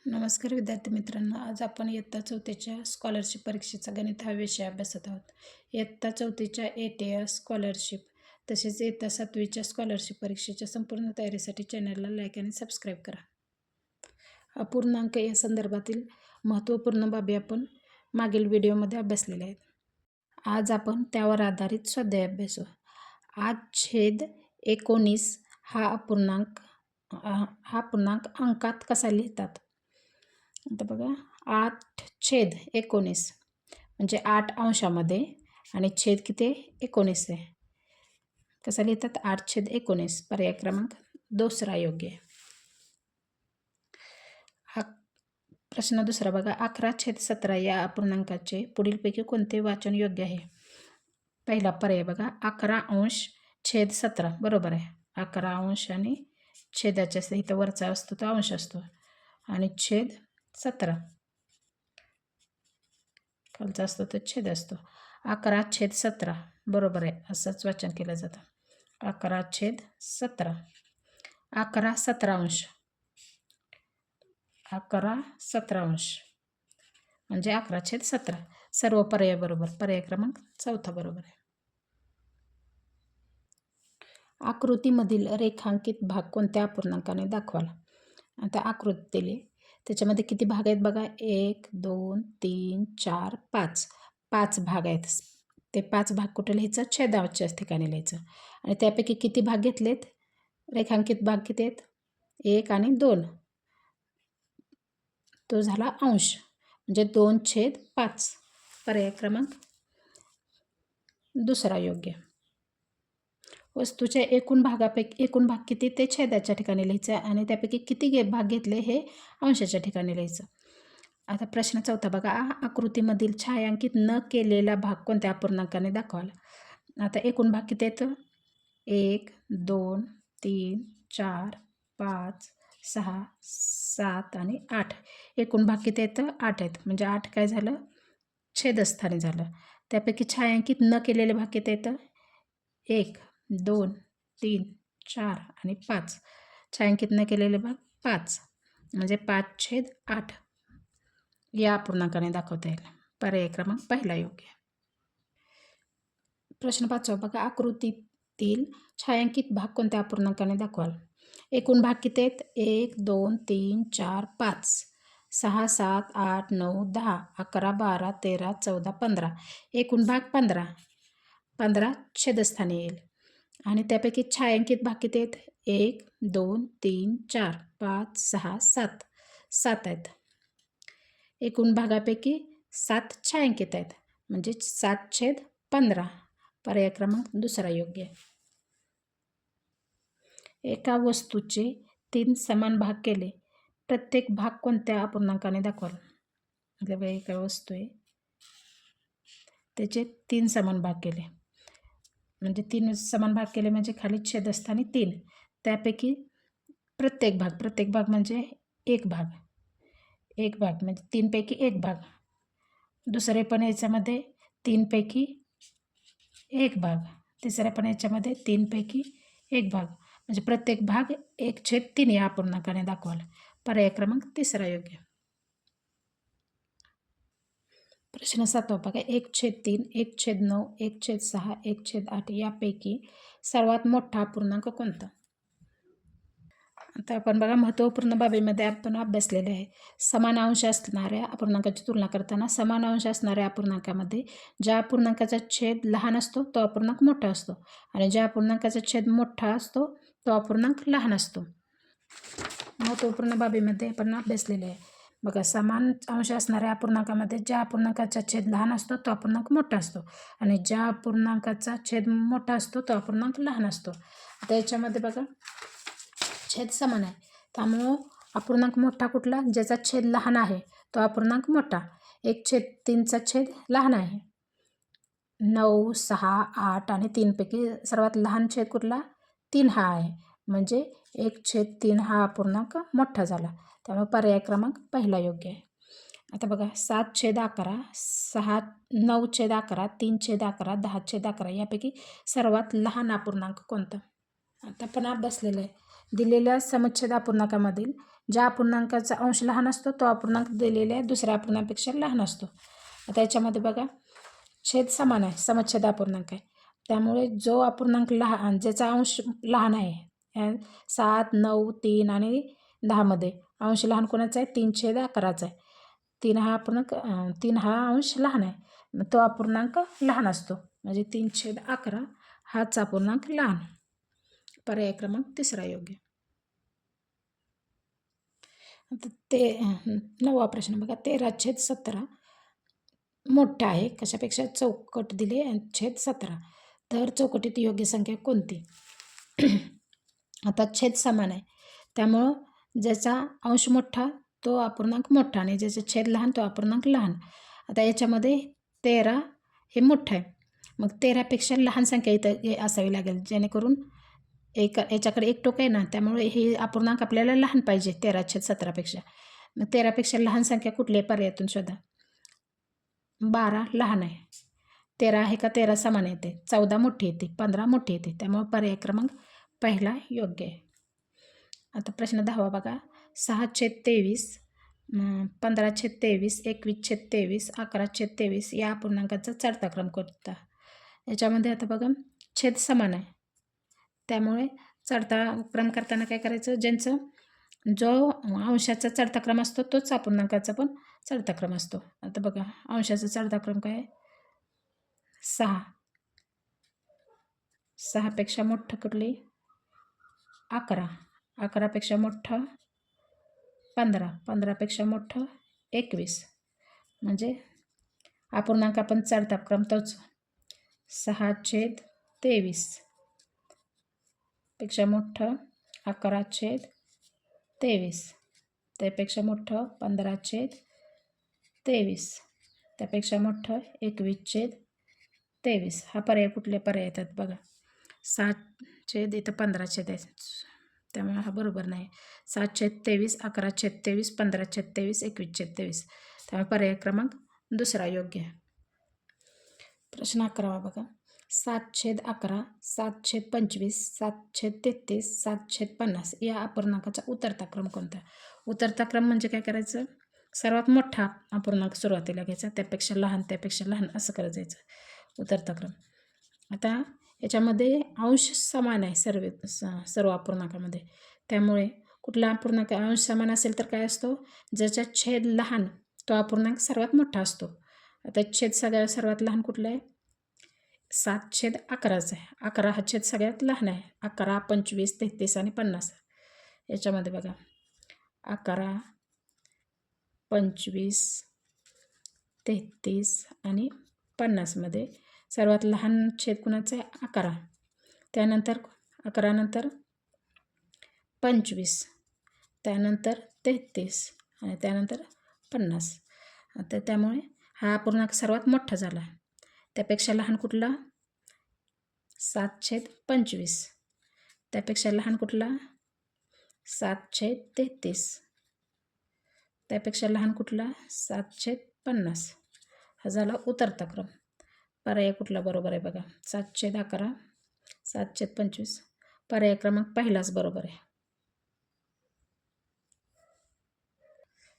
नमस्कार विद्यार्थी मित्रांनो, आज आपण इयत्ता चौथीच्या स्कॉलरशिप परीक्षेचा गणित हा विषय अभ्यासत आहोत. इयत्ता चौथीच्या ATS स्कॉलरशिप तसेच इयत्ता 7वीच्या स्कॉलरशिप परीक्षेच्या संपूर्ण तयारीसाठी चॅनलला लाईक आणि सबस्क्राईब करा. अपूर्णांक या संदर्भातील महत्त्वपूर्ण बाबी आपण मागील व्हिडिओमध्ये अभ्यासलेल्या आहेत. आज आपण त्यावर आधारित स्वाध्याय अभ्यासू. 8/19 हा अपूर्णांक अंकात कसा लिहितात? आता बघा, 8/19 म्हणजे 8 अंशामध्ये आणि छेद किती 19 आहे. कसा लिहितात? 8/19. पर्याय क्रमांक 2 योग्य आहे. प्रश्न दुसरा बघा, 11/17 या अपूर्णांकाचे पुढीलपैकी कोणते वाचन योग्य आहे? पहिला पर्याय बघा, 11/17 बरोबर आहे. 11 अंश आणि छेदाच्या इथं वरचा असतो तो अंश असतो आणि छेद 17 खालचा असतो तर छेद असतो. 11/17 बरोबर आहे, असंच वाचन केलं जातं. 11/17. 11/17 अंश. 11/17 म्हणजे 11/17. सर्व पर्याय बरोबर. पर्याय क्रमांक 4 बरोबर आहे. आकृतीमधील रेखांकित भाग कोणत्या अपूर्णांकाने दाखवाल? आता आकृती दिली, त्याच्यामध्ये किती भाग आहेत बघा? 1 2 3 4 5. 5 भाग आहेत. ते 5 भाग कुठे लिहायचं? छेदाच्या ठिकाणी लिहायचं. आणि त्यापैकी किती भाग घेतलेत? रेखांकित भाग किती आहेत? 1 आणि 2. तो झाला अंश म्हणजे 2/5. पर्याय क्रमांक 2 योग्य. वस्तूच्या एकूण भाग किती ते छेदाच्या ठिकाणी लिहायचं आणि त्यापैकी किती भाग घेतले हे अंशाच्या ठिकाणी लिहायचं. आता प्रश्न 4 बघा, आकृतीमधील छायांकित न केलेला भाग कोणत्या अपूर्णांकाने दाखवाल? आता एकूण भाग किती आहेत? 1 2 3 4 5 6 7 आणि 8. एकूण भाग किती आहेत? 8 आहेत. म्हणजे 8 काय झालं? छेदस्थानी झालं. त्यापैकी छायांकित न केलेले भाग किती आहेत? 1 2 3 4 आणि 5. छायांकित न केलेले भाग 5 म्हणजे 5/8 या अपूर्णांकाने दाखवता येईल. पर्याय क्रमांक 1 योग्य. प्रश्न 5 बघा, आकृतीतील छायांकित भाग कोणत्या अपूर्णांकाने दाखवाल? एकूण भाग किती आहेत? 1 2 3 4 5 6 7 8 9 10 11 12 13 14 15. एकूण भाग 15. 15 छेदस्थानी येईल. आणि त्यापैकी छायांकित भाग किती आहेत? 1 2 3 4 5 6 7. 7 आहेत. एकूण भागापैकी 7 छायांकित आहेत म्हणजे 7/15. पर्याय क्रमांक 2 योग्य आहे. एका वस्तूचे 3 समान भाग केले. प्रत्येक भाग कोणत्या अपूर्णांकाने दाखवाल? मतलब एका वस्तू आहे, त्याचे 3 समान भाग केले म्हणजे 3 समान भाग केले म्हणजे खाली छेदस्थानी 3. त्यापैकी प्रत्येक भाग म्हणजे एक भाग म्हणजे 3 पैकी 1 भाग. दुसरे पण याच्यामध्ये 3 पैकी 1 भाग. तिसऱ्या पण याच्यामध्ये 3 पैकी 1 भाग म्हणजे प्रत्येक भाग 1/3 या अपूर्णांकाने दाखवाल. पर्याय क्रमांक 3 योग्य. प्रश्न 7 बघा, 1/3 1/9 1/6 1/8 यापैकी सर्वात मोठा अपूर्णांक कोणता? आता आपण बघा, महत्त्वपूर्ण बाबीमध्ये आपण अभ्यासलेले आहे. समान अंश असणाऱ्या अपूर्णांकाची तुलना करताना समान अंश असणाऱ्या अपूर्णांकामध्ये ज्या अपूर्णांकाचा छेद लहान असतो तो अपूर्णांक मोठा असतो आणि ज्या अपूर्णांकाचा छेद मोठा असतो तो अपूर्णांक लहान असतो. महत्त्वपूर्ण बाबीमध्ये आपण अभ्यासलेले आहे. बघा, समान अंश असणाऱ्या अपूर्णांकामध्ये ज्या अपूर्णांकाचा छेद लहान असतो तो अपूर्णांक मोठा असतो आणि ज्या अपूर्णांकाचा छेद मोठा असतो तो अपूर्णांक लहान असतो. आता याच्यामध्ये बघा, छेद समान आहे त्यामुळं अपूर्णांक मोठा कुठला? ज्याचा छेद लहान आहे तो अपूर्णांक मोठा. 1/3चा छेद लहान आहे. 9 6 8 आणि 3 पैकी सर्वात लहान छेद कुठला? 3 हा आहे म्हणजे 1/3 हा अपूर्णांक मोठा झाला. त्यामुळे पर्याय क्रमांक 1 योग्य आहे. आता बघा, 7/11 6 9/11 3/11 10/11 यापैकी सर्वात लहान अपूर्णांक कोणता? आता पण अभ्यासलेलं आहे. दिलेल्या समुच्छेद अपूर्णांकामधील ज्या अपूर्णांकाचा अंश लहान असतो तो अपूर्णांक दिलेल्या दुसऱ्या अपूर्णांकापेक्षा लहान असतो. आता याच्यामध्ये बघा छेद समान आहे, समुच्छेद अपूर्णांक आहे, त्यामुळे जो अपूर्णांक लहान ज्याचा अंश लहान आहे 7, 9, 3 आणि 10मध्ये अंश लहान कोणाचा आहे? 3/11चा आहे. 3 हा अंश लहान आहे, मग तो अपूर्णांक लहान असतो, म्हणजे 3/11 हाच अपूर्णांक लहान. पर्याय क्रमांक 3 योग्य. आता 9वा प्रश्न बघा 13/17 मोठा आहे कशापेक्षा? चौकट दिले आणि छेद 17, तर चौकटीत योग्य संख्या कोणती? आता छेद समान आहे, त्यामुळं ज्याचा अंश मोठा तो अपूर्णांक मोठा आणि ज्याचा छेद लहान तो अपूर्णांक लहान. आता याच्यामध्ये 13 हे मोठं आहे, मग 13पेक्षा लहान संख्या इथं असावी लागेल, जेणेकरून याच्याकडे एक टोक आहे ना, त्यामुळे हे अपूर्णांक आपल्याला लहान पाहिजे 13/17पेक्षा. मग 13पेक्षा लहान संख्या कुठली आहे? पर्यायातून शोधा. 12 लहान आहे, 13 आहे का? 13 समान येते, 14 मोठी येते, 15 मोठी येते, त्यामुळे पर्याय क्रमांक पहिला योग्य आहे. आता प्रश्न 10वा बघा 6/23, 15/23, 21/23, 11/23 या अपूर्णांकाचा चढता क्रम कोणता? याच्यामध्ये आता बघा छेद समान आहे, त्यामुळे चढता क्रम करताना काय करायचं? जो अंशाचा चढता क्रम असतो तोच अपूर्णांकाचा पण चढता क्रम असतो. आता बघा अंशाचा चढता क्रम काय? 6. 6पेक्षा मोठं कुठली? 11. 11पेक्षा मोठं 15. 15पेक्षा मोठं 21. म्हणजे अपूर्णांक आपण चढता क्रम तोच 6/23 पेक्षा मोठं 11/23, त्यापेक्षा मोठं 15/23, त्यापेक्षा मोठं 21/23. हा पर्याय कुठले पर्याय येतात बघा? 7 इथं 15 आहे, त्यामुळे हा बरोबर नाही. 7/23, 11/23, 15/23, 21/23, त्यामुळे पर्याय क्रमांक 2 योग्य आहे. प्रश्न 11वा बघा 7/11, 7/25, 7/33, 7/50 या अपूर्णांकाचा उतरता क्रम कोणता? उतरता क्रम म्हणजे काय करायचं? सर्वात मोठा अपूर्णांक सुरुवातीला घ्यायचा, त्यापेक्षा लहान, त्यापेक्षा लहान असं करत जायचं उतरता क्रम. आता याच्यामध्ये अंश समान आहे सर्व अपूर्णांकामध्ये, त्यामुळे कुठला अपूर्णांक अंश समान असेल तर काय असतो? ज्याचा छेद लहान तो अपूर्णांक सर्वात मोठा असतो. आता छेद सर्वात लहान कुठला आहे? 7/11चा आहे. 11 हा छेद सगळ्यात लहान आहे. 11, 25, 33 आणि 50 याच्यामध्ये बघा 11, 25, 33 आणि 50मध्ये सर्वात लहान छेद कुणाचा आहे? 11. त्यानंतर 11 नंतर 25, त्यानंतर 33 आणि त्यानंतर 50. आता त्यामुळे हा अपूर्णांक सर्वात मोठा झाला. त्यापेक्षा लहान कुठला? 7/25. त्यापेक्षा लहान कुठला? 7/33. त्यापेक्षा लहान कुठला? 7/50. हा झाला उतरता क्रम. पर्याय कुठला बरोबर आहे बघा? 7/11, 7/25, पर्याय क्रमांक पहिलाच बरोबर आहे.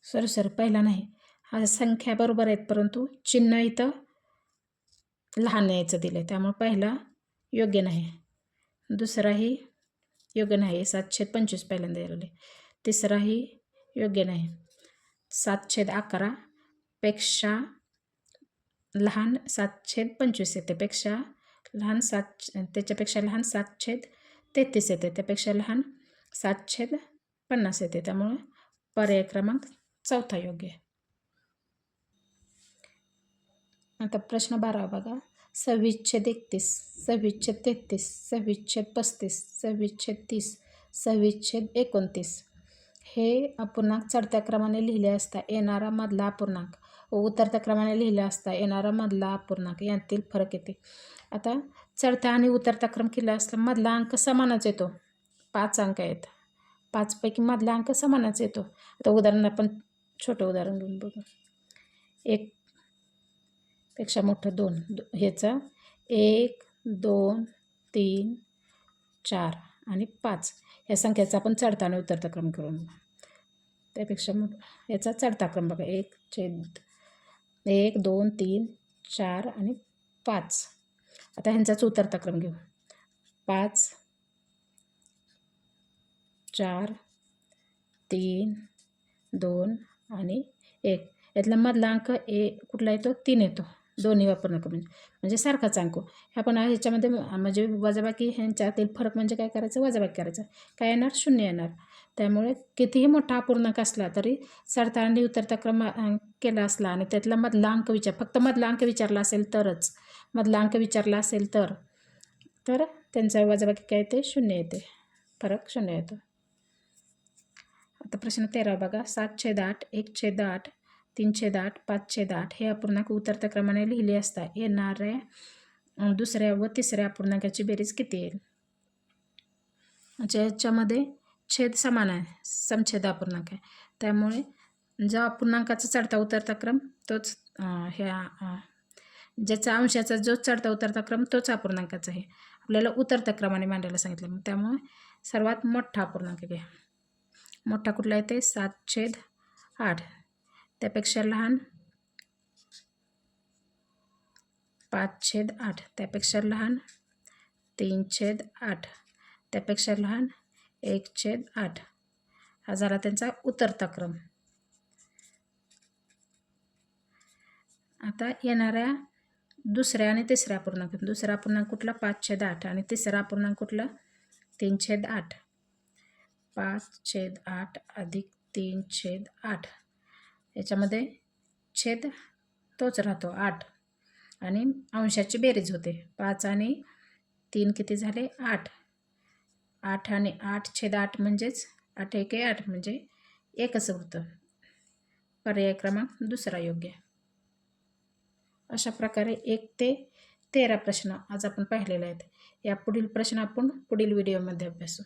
सॉरी पहिला नाही, हा संख्या बरोबर आहेत, परंतु चिन्ह इथं लहान यायचं दिलं आहे, त्यामुळे पहिला योग्य नाही. दुसराही योग्य नाही, 7/25 पहिल्यांदा यायला. तिसराही योग्य नाही, 7/11 पेक्षा लहान 7/25 येते, पेक्षा लहान त्याच्यापेक्षा लहान 7/33 येते, त्यापेक्षा लहान 7/50 येते, त्यामुळे पर्याय क्रमांक चौथा योग्य आहे. आता प्रश्न 12 बघा 26/31, 26/33, 26/35, 26/30, 26/29 हे अपूर्णांक चढत्या क्रमाने लिहिले असता येणारा मधला अपूर्णांक व उतरत्या क्रमाने लिहिले असता येणारा मधला अपूर्णांक यातील फरक येते. आता चढता आणि उतरता क्रम केला असता मधला अंक समानच येतो, 5 अंक आहेत, 5पैकी मधला अंक समानच येतो. आता उदाहरण आपण छोटं उदाहरण घेऊन बघू. 1 पेक्षा मोठं 2, ह्याचा 1, 2, 3, 4 आणि 5 या संख्येचा आपण चढता आणि उतरता क्रम करून बघू. त्यापेक्षा मग याचा चढता क्रम बघा 1, 2, 3, 4 आणि 5. आता ह्यांचाच उतरता क्रम घेऊ. 5, 4, 3, 2 आणि 1. यातला मधला अंक कुठला येतो? 3 येतो. दोन्ही वापरणं म्हणजे सारखाच अंक. आपण ह्याच्यामध्ये म्हणजे वजाबाकी ह्यांच्यातील फरक म्हणजे काय करायचं? वजाबाकी करायचं. काय येणार? 0 येणार. त्यामुळे कितीही मोठा अपूर्णांक असला तरी चढता आणि उतरता क्रम केला असला आणि त्यातला मधला अंक फक्त मधला अंक विचारला असेल तरच, मधला अंक विचारला असेल तर त्यांचा वजाबाकी काय येते? 0 येते. फरक 0 येतो. आता प्रश्न 13 बघा. 7/8, 1/8, 3/8, 5/8 हे अपूर्णांक उतरत्या क्रमाने लिहिले असता येणाऱ्या दुसऱ्या व तिसऱ्या अपूर्णांकाची बेरीज किती येईल? म्हणजे याच्यामध्ये छेद समान आहे, समछेद अपूर्णांक आहे. त्यामुळे ज्या अपूर्णांकाचा चढता उतरता क्रम तोच ज्याचा अंशाचा जो चढता उतरता क्रम तोच अपूर्णांकाचा आहे. आपल्याला उतरत्या क्रमाने मांडायला सांगितलं. मग त्यामुळे सर्वात मोठा अपूर्णांक घ्या. मोठा कुठला येते? 7/8. त्यापेक्षा लहान 5/8. त्यापेक्षा लहान 3/8. त्यापेक्षा लहान 1/8. हा झाला त्यांचा उतरता क्रम. आता येणाऱ्या दुसऱ्या आणि तिसऱ्या अपूर्णांक. दुसरा अपूर्णांक कुठला? 5/8 आणि तिसरा अपूर्णांक कुठला? 3/8. 5/8 अधिक 3/8. याच्यामध्ये छेद तोच राहतो 8 आणि अंशाची बेरीज होते. 5 आणि 3 किती झाले? 8. 8 आणि 8/8 म्हणजेच 8 1 8 म्हणजे एकच उरतं. पर्याय क्रमांक दुसरा योग्य. अशा प्रकारे 1 ते 13 प्रश्न आज आपण पाहिलेले आहेत. या पुढील प्रश्न आपण पुढील व्हिडिओमध्ये अभ्यासू.